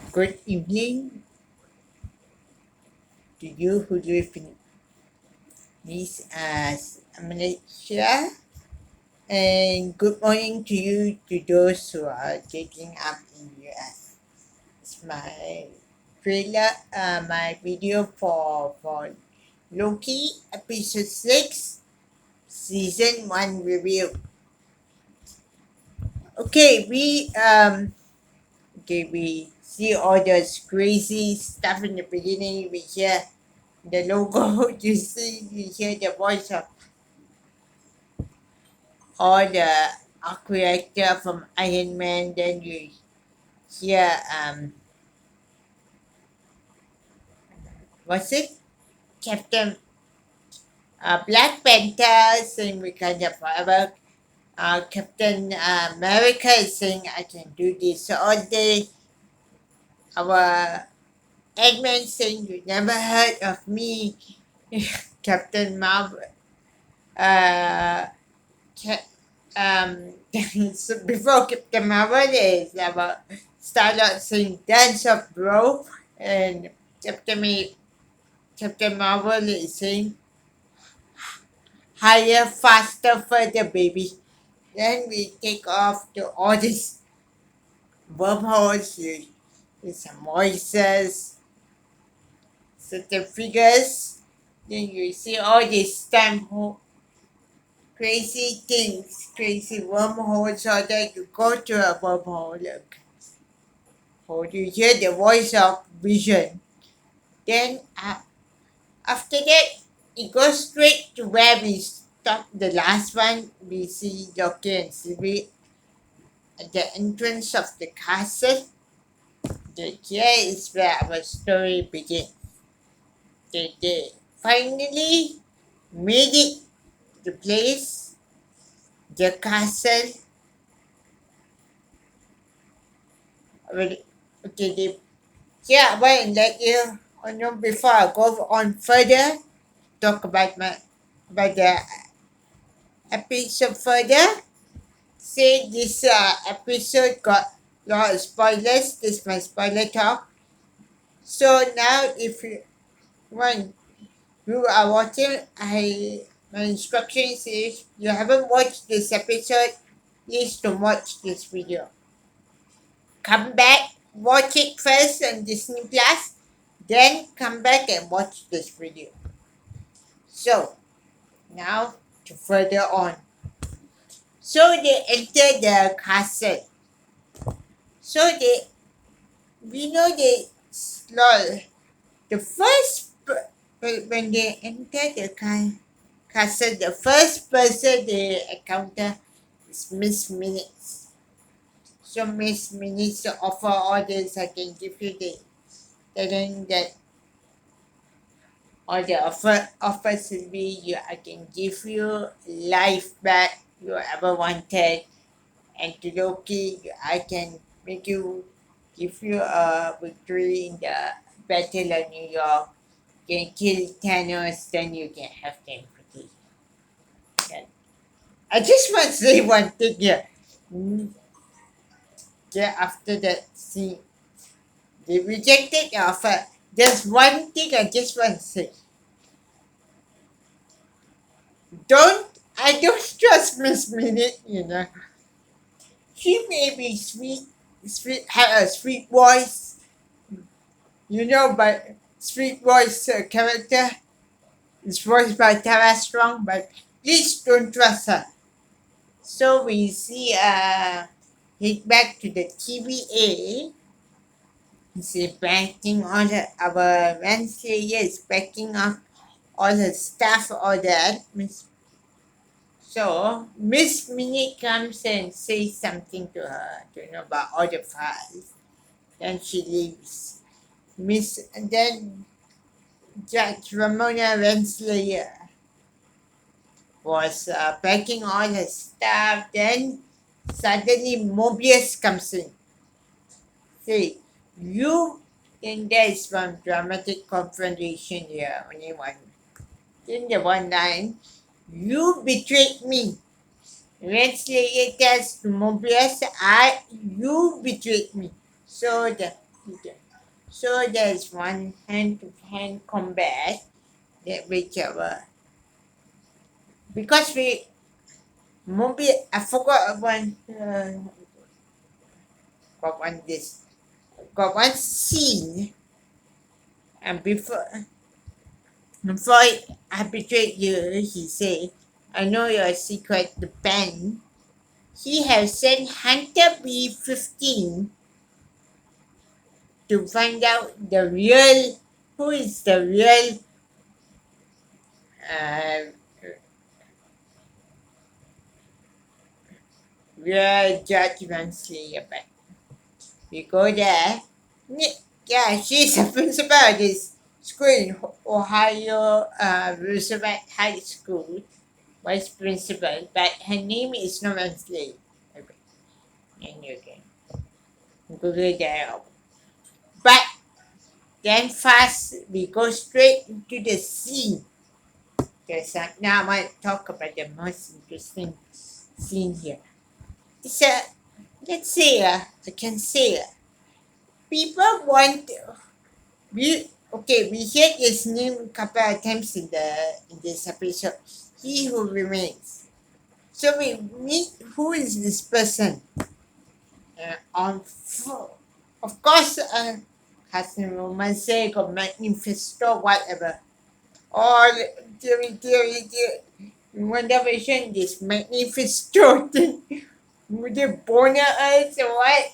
Good evening to you who live in this Malaysia, and good morning to you to those who are taking up in US. It's my trailer, my video for Loki episode 6, season 1 review. We see all this crazy stuff in the beginning. We hear the logo. You hear the voice of all the actor from Iron Man. Then you hear what's it? Captain Black Panther saying we can have forever. Captain America is saying I can do this all day. Our Ant-Man saying you never heard of me. Captain Marvel. Uh, Ca- so before Captain Marvel is about Star-Lord saying dance up bro, and Captain, Ma- Captain Marvel is saying higher, faster, further, baby. Then we take off to all these wormholes with some voices, certain figures. Then you see all these crazy things, crazy wormholes, or that you go to a wormhole. Look. Or you hear the voice of Vision. Then after that, it goes straight to where we stopped the last one. We see Loki and Sylvie at the entrance of the castle. Here is where our story begins. They finally made it to the place, the castle. Well, okay, I want to let you know before I go on further, talk about the episode further. Say this episode got a lot of spoilers. This is my spoiler talk. So now, if you want, you are watching, my instructions is you haven't watched this episode, please don't watch this video. Come back, watch it first on Disney Plus, then come back and watch this video. So now to further on. So they enter the castle. So we know the when they enter the castle, the first person they encounter is Miss Minutes. So Miss Minutes offer all this. I can give you the telling that all the offers will be I can give you life back you ever wanted, and to Loki I can make you give you a victory in the Battle of New York. You can kill Thanos, then you can have the implication. And I just want to say one thing here. Mm, Yeah, after that scene, they rejected the offer. There's one thing I just want to say. Don't I don't trust Miss Minute, She may be sweet, have a sweet voice, but sweet voice character is voiced by Tara Strong, but please don't trust her. So we see head back to the TVA. See backing all our Wednesday is backing up all the stuff, all that. So Miss Minnie comes and says something to her, about all the files. Then she leaves. And then Judge Ramona Renslayer was packing all her stuff. Then suddenly Mobius comes in. Say, you, then there's one dramatic confrontation here, only one. Then the one line, you betrayed me. Renslayer tells Mobius, you betrayed me. So the Okay. So there's one hand-to-hand combat that whichever because we maybe I forgot one got one this got one scene and before I betrayed you, he said, I know your secret, the pen. He has sent Hunter B-15 to find out who is the uh, real Judge Mansley. But we go there. Yeah, she's a principal of this school in Ohio, Roosevelt High School, vice principal, but her name is no Mansley. Okay, and you can Google that. But then fast, we go straight into the scene. Because now I want to talk about the most interesting scene here. It's a, let's say, I can say, people want, we hear this name a couple of times in this episode. He who remains. So we meet who is this person. Of course, Cousin Romance, or Manifesto, whatever. Or theory. One division, this Manifesto thing with the boner eyes or what?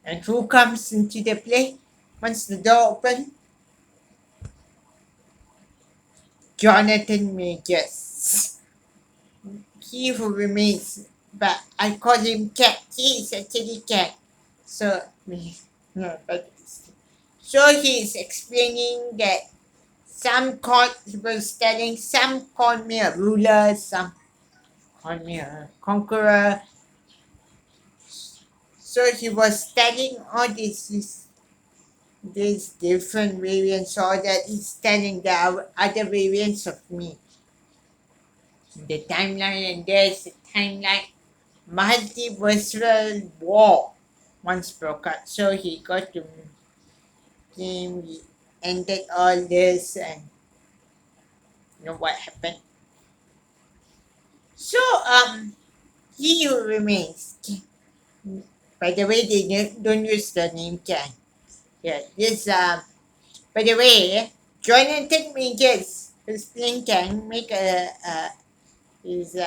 And who comes into the play once the door opens? Jonathan Majors. He who remains, but I call him Cat. He is actually Cat. So, no, but so he is explaining that he was telling some called me a ruler, some called me a conqueror. So he was telling all these different variants, or that he's telling the other variants of me. The timeline, and there's the timeline. Multiversal war once broke out. So he got to him, he ended all this, and you know what happened. So he who remains. By the way, they don't use the name Ken. Yeah, this by the way, Jonathan Majors, who's playing Ken, make his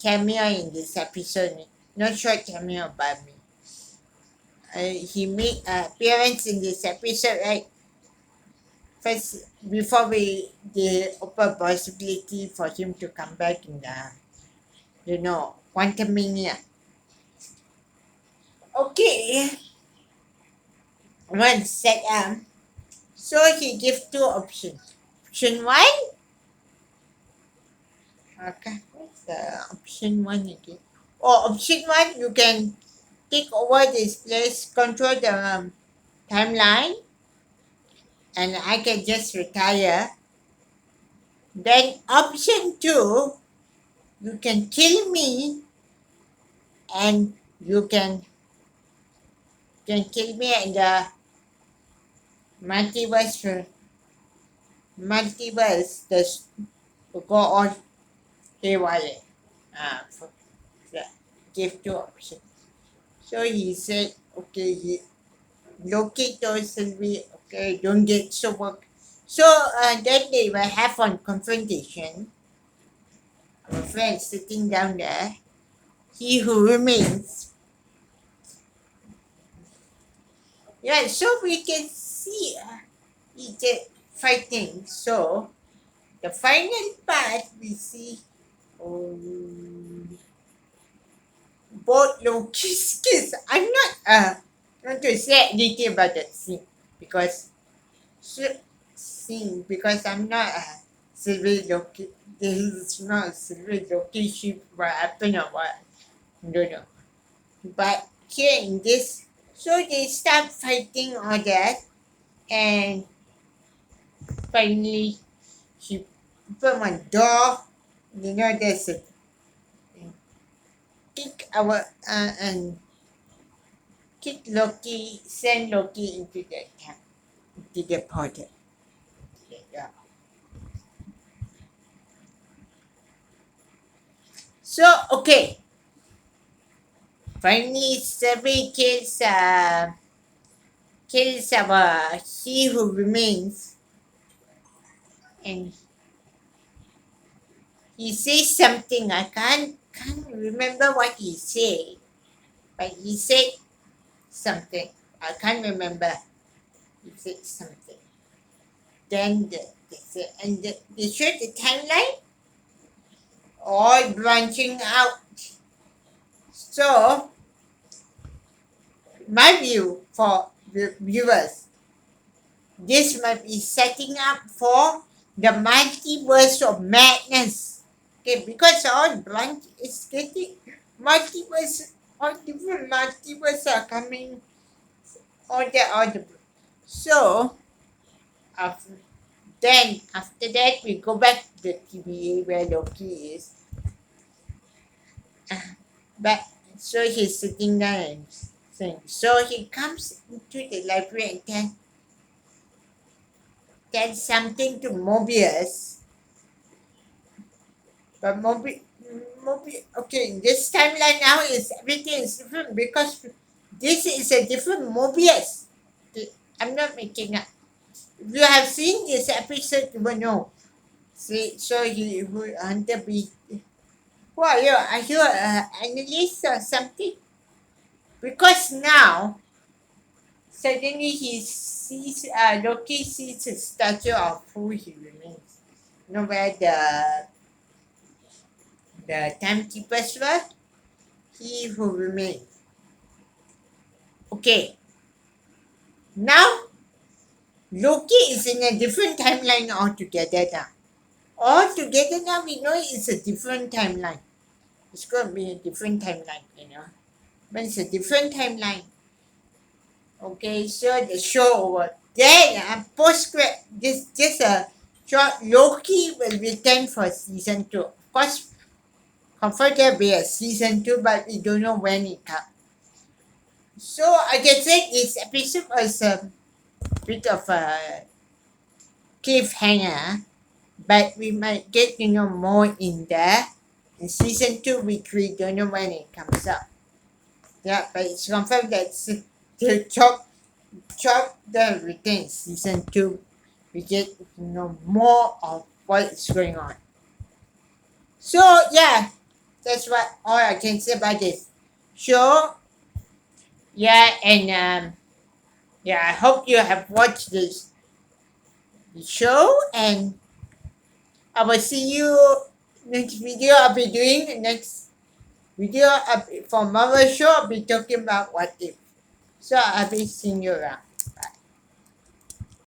cameo in this episode. Not short cameo, but he made appearance in this episode, right? First, before they open possibility for him to come back in Quantum Mania. Okay, once set so he gives two options. Option one, okay, what's the option one again? Oh, option one, you can take over this place, control the timeline, and I can just retire. Then option two, you can kill me, and you can kill me, and the multiverse multiverse will go on haywire. For the give two options. So he said, okay, Loki told Sylvie, okay, don't get so work. So then they will have one confrontation. Our friend sitting down there. He who remains. Yeah, so we can see each fighting. So the final part we see both Loki's kiss. I'm not going to say anything about that scene because I'm not Sylvie Loki. This is not Sylvie Loki. She what happened or what? Don't know. But here in this, so they start fighting all that, and finally she opened one door. There's a kick our and send Loki into the camp, into the portal. Yeah. So, okay. Finally, Sevi kills our he who remains, and he says something. I can't remember what he said, but he said something. I can't remember. He said something. Then they showed the timeline all branching out. So my view for the viewers, this might be setting up for the multiverse of madness. Okay, because all branch is getting multiverse, all different multiverse are coming, all the so after, then after that we go back to the TVA where Loki is. But so he's sitting there and saying, so he comes into the library and tells something to Mobius. But okay, this timeline now is everything is different because this is a different Mobius. I'm not making up. If you have seen this episode, you will know. See, so he will under be. Who are you? Are you an analyst or something? Because now suddenly he sees Loki sees a statue of who he remains. You know where the timekeepers were? He who remains. Okay. Now Loki is in a different timeline altogether now. Altogether now we know it's a different timeline. It's going to be a different timeline, you know. But it's a different timeline. Okay, so the show over. Then post this just a short Loki will return for season 2. Of course, confirm there be a season 2, but we don't know when it comes. So I can say this episode was a bit of a cliffhanger, but we might get to know more in there. In season 2, we don't know when it comes up. Yeah, but it's confirmed that the Chop the return season 2, we get to know more of what is going on. So yeah, that's what all I can say about this show. Yeah, and yeah, I hope you have watched this show, and I will see you next video. I'll be doing next video for Marvel show. I'll be talking about what if. So I'll be seeing you around.